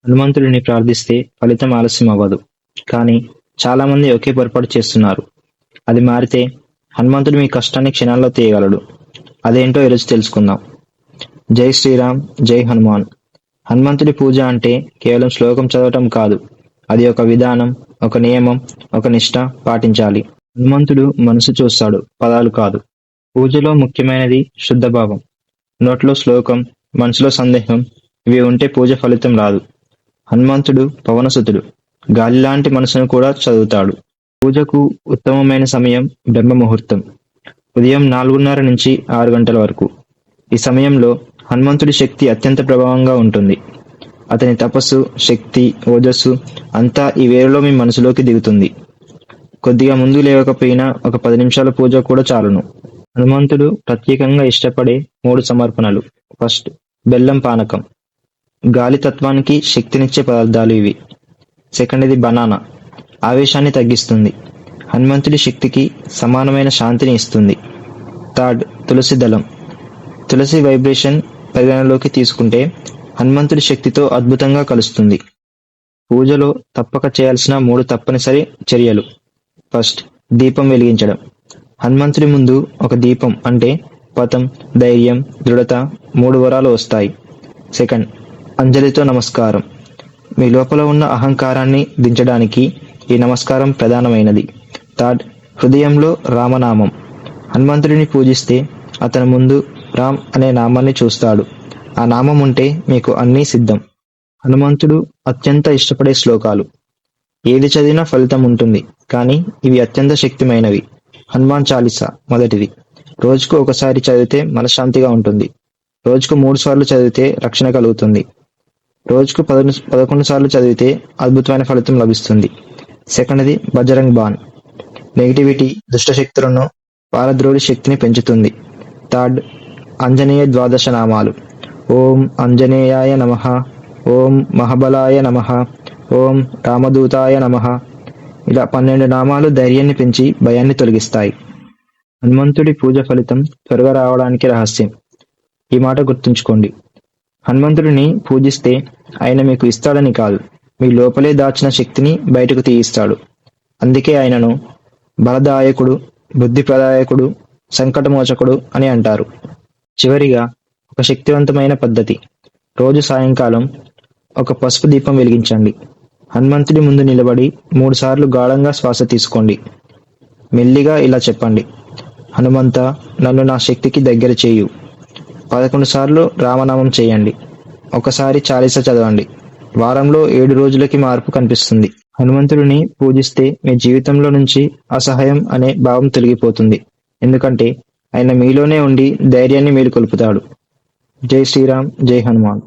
హనుమంతుడిని ప్రార్థిస్తే ఫలితం ఆలస్యం అవ్వదు. కానీ చాలామంది ఒకే పొరపాటు చేస్తున్నారు. అది మారితే హనుమంతుడు మీ కష్టాన్ని క్షణాల్లో తీయగలడు. అదేంటో ఈరోజు తెలుసుకుందాం. జై శ్రీరామ్, జై హనుమాన్. హనుమంతుడి పూజ అంటే కేవలం శ్లోకం చదవటం కాదు. అది ఒక విధానం, ఒక నియమం, ఒక నిష్ఠ పాటించాలి. హనుమంతుడు మనసు చూస్తాడు, పదాలు కాదు. పూజలో ముఖ్యమైనది శుద్ధభావం. నోట్లో శ్లోకం, మనసులో సందేహం ఇవి ఉంటే పూజ ఫలితం రాదు. హనుమంతుడు పవనసుతుడు. గాలిలాంటి మనసును కూడా చదువుతాడు. పూజకు ఉత్తమమైన సమయం బ్రహ్మ ముహూర్తం. ఉదయం 4:30 నుంచి 6 గంటల వరకు. ఈ సమయంలో హనుమంతుడి శక్తి అత్యంత ప్రభావంగా ఉంటుంది. అతని తపస్సు, శక్తి, ఓజస్సు అంతా ఈ వేళలో మీ మనసులోకి దిగుతుంది. కొద్దిగా ముందు లేవకపోయినా ఒక 10 నిమిషాల పూజ కూడా చాలును. హనుమంతుడు ప్రత్యేకంగా ఇష్టపడే 3 సమర్పణలు. ఫస్ట్, బెల్లం పానకం. గాలి తత్వానికి శక్తినిచ్చే పదార్థాలు ఇవి. Second, banana. ఆవేశాన్ని తగ్గిస్తుంది. హనుమంతుడి శక్తికి సమానమైన శాంతిని ఇస్తుంది. థర్డ్, తులసి దళం. తులసి వైబ్రేషన్ పరిగణలోకి తీసుకుంటే హనుమంతుడి శక్తితో అద్భుతంగా కలుస్తుంది. పూజలో తప్పక చేయాల్సిన 3 తప్పనిసరి చర్యలు. ఫస్ట్, దీపం వెలిగించడం. హనుమంతుడి ముందు ఒక దీపం అంటే పతం, ధైర్యం, దృఢత 3 వరాలు వస్తాయి. సెకండ్, అంజలితో నమస్కారం. మీ లోపల ఉన్న అహంకారాన్ని దించడానికి ఈ నమస్కారం ప్రధానమైనది. థర్డ్, హృదయంలో రామనామం. హనుమంతుడిని పూజిస్తే అతని ముందు రామ్ అనే నామాన్ని చూస్తాడు. ఆ నామం ఉంటే మీకు అన్నీ సిద్ధం. హనుమంతుడు అత్యంత ఇష్టపడే శ్లోకాలు. ఏది చదివినా ఫలితం ఉంటుంది, కానీ ఇవి అత్యంత శక్తిమైనవి. హనుమాన్ చాలీసా మొదటిది. రోజుకు ఒకసారి చదివితే మనశ్శాంతిగా ఉంటుంది. రోజుకు 3 సార్లు చదివితే రక్షణ కలుగుతుంది. రోజుకు 11 సార్లు చదివితే అద్భుతమైన ఫలితం లభిస్తుంది. సెకండ్ది, బజరంగ్ బాన్. నెగిటివిటీ, దుష్టశక్తులను పారద్రోడి శక్తిని పెంచుతుంది. థర్డ్, ఆంజనేయ ద్వాదశ నామాలు. ఓం ఆంజనేయాయ నమః, ఓం మహాబలాయ నమః, ఓం రామదూతాయ నమః. ఇలా 12 నామాలు ధైర్యాన్ని పెంచి భయాన్ని తొలగిస్తాయి. హనుమంతుడి పూజ ఫలితం త్వరగా రావడానికి రహస్యం. ఈ మాట గుర్తుంచుకోండి. హనుమంతుడిని పూజిస్తే ఆయన మీకు ఇస్తాడని కాదు, మీ లోపలే దాచిన శక్తిని బయటకు తీయిస్తాడు. అందుకే ఆయనను బలదాయకుడు, బుద్ధి ప్రదాయకుడు, సంకటమోచకుడు అని అంటారు. చివరిగా ఒక శక్తివంతమైన పద్ధతి. రోజు సాయంకాలం ఒక పసుపు దీపం వెలిగించండి. హనుమంతుడి ముందు నిలబడి 3 సార్లు గాఢంగా శ్వాస తీసుకోండి. మెల్లిగా ఇలా చెప్పండి: హనుమంత, నన్ను నా శక్తికి దగ్గర చేయు. 11 సార్లు రామనామం చేయండి. ఒకసారి చాలీస చదవండి. వారంలో 7 రోజులకి మార్పు కనిపిస్తుంది. హనుమంతుడిని పూజిస్తే మీ జీవితంలో నుంచి అసహాయం అనే భావం తొలగిపోతుంది. ఎందుకంటే ఆయన మీలోనే ఉండి ధైర్యాన్ని మేలుకొల్పుతాడు. జై శ్రీరామ్, జై హనుమాన్.